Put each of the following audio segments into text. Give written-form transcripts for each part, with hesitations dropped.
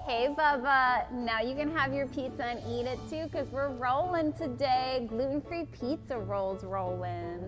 Hey Bubba, now you can have your pizza and eat it too because we're rolling today. Gluten-free pizza rolls rolling.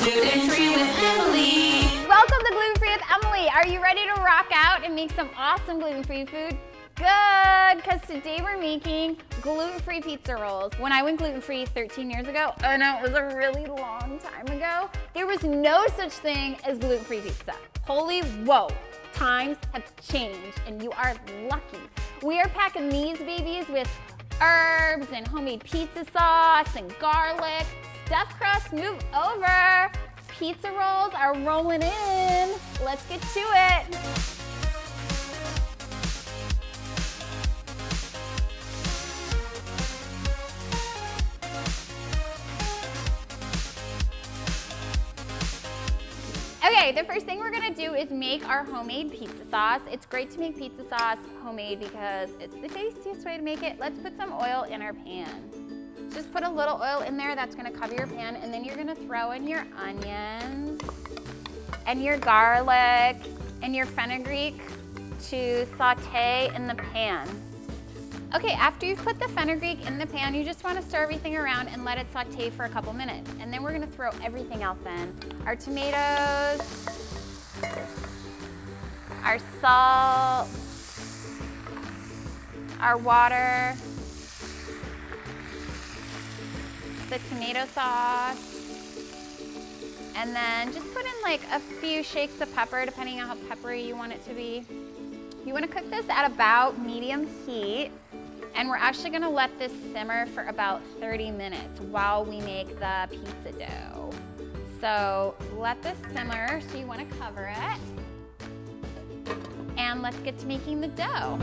Gluten-free with Emily. Welcome to Gluten-free with Emily. Are you ready to rock out and make some awesome gluten-free food? Good, because today we're making gluten-free pizza rolls. When I went gluten-free 13 years ago, oh no, it was a really long time ago, there was no such thing as gluten-free pizza. Holy whoa, times have changed and you are lucky. We are packing these babies with herbs and homemade pizza sauce and garlic. Stuffed crust, move over. Pizza rolls are rolling in. Let's get to it. Okay, the first thing we're gonna do is make our homemade pizza sauce. It's great to make pizza sauce homemade because it's the tastiest way to make it. Let's put some oil in our pan. Just put a little oil in there, that's gonna cover your pan, and then you're gonna throw in your onions and your garlic and your fenugreek to saute in the pan. Okay, after you've put the fenugreek in the pan, you just wanna stir everything around and let it saute for a couple minutes. And then we're gonna throw everything else in. Our tomatoes, our salt, our water, the tomato sauce, and then just put in like a few shakes of pepper depending on how peppery you want it to be. You wanna cook this at about medium heat, and we're actually gonna let this simmer for about 30 minutes while we make the pizza dough. So let this simmer, so you wanna cover it. And let's get to making the dough.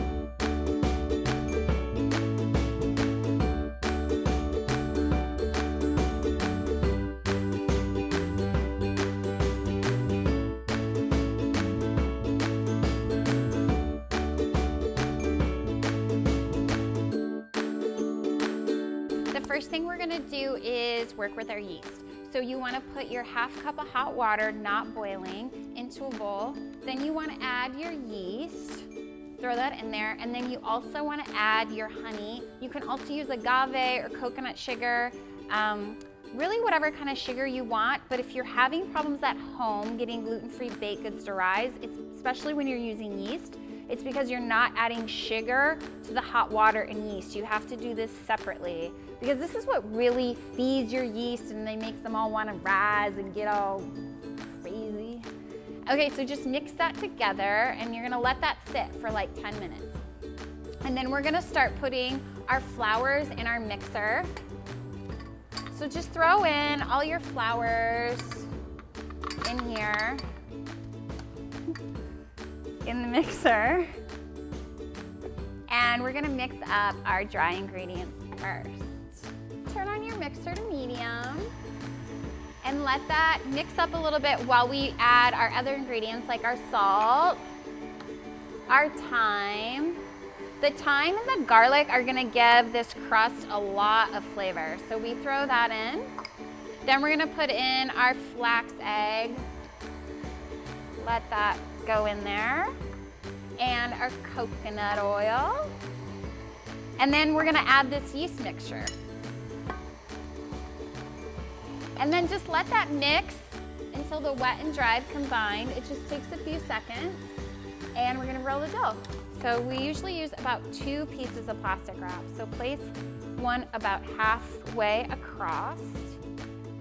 First thing we're gonna do is work with our yeast. So you wanna put your ½ cup of hot water, not boiling, into a bowl. Then you wanna add your yeast, throw that in there, and then you also wanna add your honey. You can also use agave or coconut sugar, really whatever kind of sugar you want, but if you're having problems at home getting gluten-free baked goods to rise, especially when you're using yeast, it's because you're not adding sugar to the hot water and yeast. You have to do this separately because this is what really feeds your yeast and they makes them all want to rise and get all crazy. Okay, so just mix that together and you're gonna let that sit for like 10 minutes. And then we're gonna start putting our flours in our mixer. So just throw in all your flours in here, in the mixer, and we're gonna mix up our dry ingredients first. Turn on your mixer to medium and let that mix up a little bit while we add our other ingredients like our salt, our thyme. The thyme and the garlic are gonna give this crust a lot of flavor, so we throw that in. Then we're gonna put in our flax egg. Let that go in there, and our coconut oil. And then we're gonna add this yeast mixture. And then just let that mix until the wet and dry have combined. It just takes a few seconds, and we're gonna roll the dough. So we usually use about 2 pieces of plastic wrap. So place one about halfway across,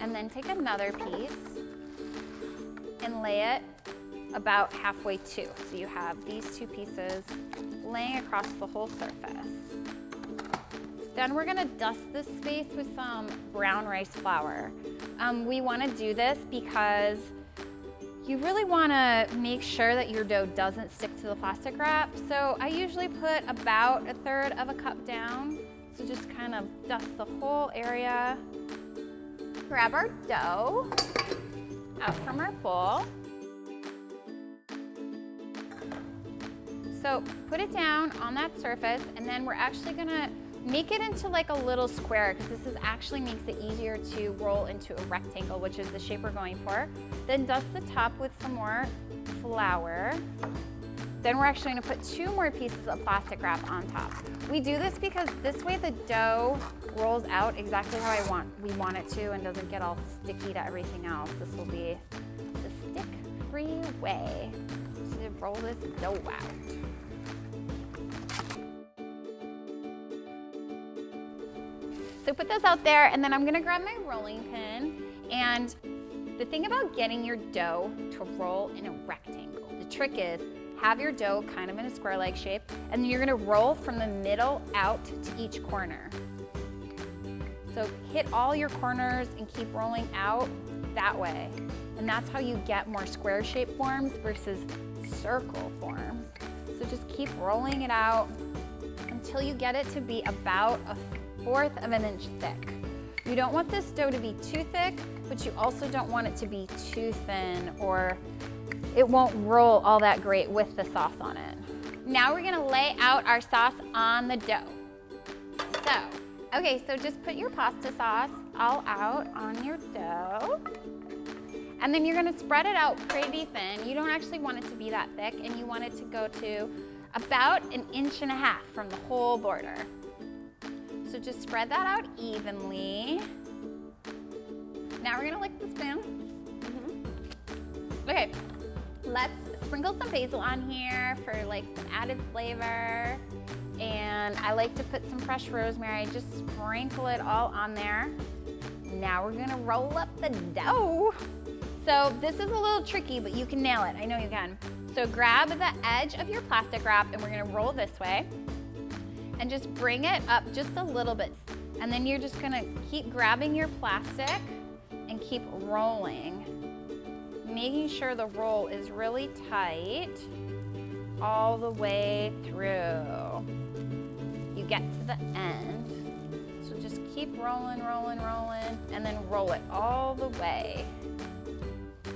and then take another piece and lay it about halfway too. So you have these 2 pieces laying across the whole surface. Then we're gonna dust this space with some brown rice flour. We wanna do this because you really wanna make sure that your dough doesn't stick to the plastic wrap. So I usually put about 1/3 of a cup down. So just kind of dust the whole area. Grab our dough out from our bowl. So put it down on that surface, and then we're actually gonna make it into like a little square, because this actually makes it easier to roll into a rectangle, which is the shape we're going for. Then dust the top with some more flour. Then we're actually gonna put 2 more pieces of plastic wrap on top. We do this because this way the dough rolls out exactly how we want it to, and doesn't get all sticky to everything else. This will be the stick-free way to roll this dough out. So put those out there, and then I'm gonna grab my rolling pin. And the thing about getting your dough to roll in a rectangle, the trick is have your dough kind of in a square-like shape, and then you're gonna roll from the middle out to each corner. So hit all your corners and keep rolling out that way. And that's how you get more square-shaped forms versus circle forms. So just keep rolling it out until you get it to be about 1/4 of an inch thick. You don't want this dough to be too thick, but you also don't want it to be too thin, or it won't roll all that great with the sauce on it. Now we're gonna lay out our sauce on the dough. So just put your pasta sauce all out on your dough. And then you're gonna spread it out pretty thin. You don't actually want it to be that thick, and you want it to go to about 1.5 inches from the whole border. So just spread that out evenly. Now we're gonna lick the spoon. Okay, let's sprinkle some basil on here for like some added flavor. And I like to put some fresh rosemary, just sprinkle it all on there. Now we're gonna roll up the dough. So this is a little tricky, but you can nail it, I know you can. So grab the edge of your plastic wrap, and we're gonna roll this way. And just bring it up just a little bit. And then you're just gonna keep grabbing your plastic and keep rolling, making sure the roll is really tight all the way through. You get to the end. So just keep rolling, rolling, rolling, and then roll it all the way.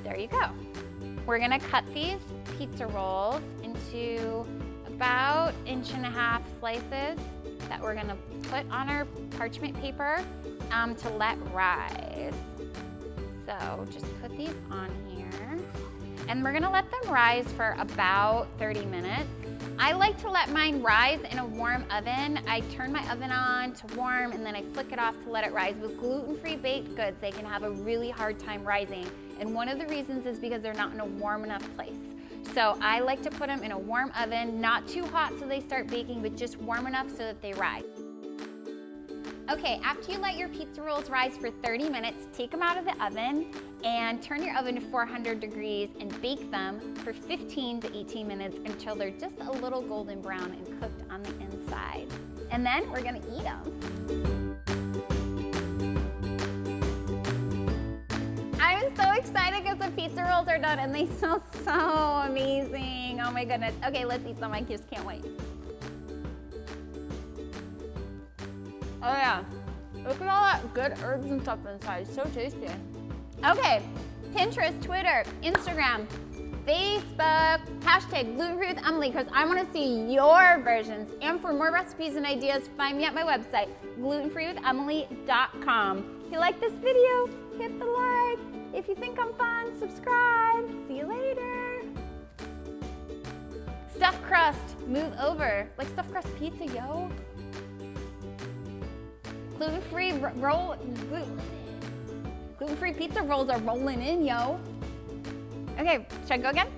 There you go. We're gonna cut these pizza rolls into about 1.5 inch slices that we're gonna put on our parchment paper to let rise. So just put these on here, and we're gonna let them rise for about 30 minutes. I like to let mine rise in a warm oven. I turn my oven on to warm, and then I flick it off to let it rise. With gluten-free baked goods, they can have a really hard time rising. And one of the reasons is because they're not in a warm enough place. So I like to put them in a warm oven, not too hot so they start baking, but just warm enough so that they rise. Okay, after you let your pizza rolls rise for 30 minutes, take them out of the oven and turn your oven to 400 degrees and bake them for 15 to 18 minutes until they're just a little golden brown and cooked on the inside. And then we're gonna eat them. I'm so excited because the pizza rolls are done and they smell so amazing. Oh my goodness. Okay, let's eat them. I just can't wait. Oh yeah, look at all that good herbs and stuff inside. It's so tasty. Okay, Pinterest, Twitter, Instagram, Facebook, hashtag Gluten-free with Emily, because I want to see your versions. And for more recipes and ideas, find me at my website, glutenfreewithemily.com. If you like this video, hit the like. If you think I'm fun, subscribe. See you later. Stuffed crust, move over. Like stuffed crust pizza, yo. Gluten-free pizza rolls are rolling in, yo. Okay, should I go again?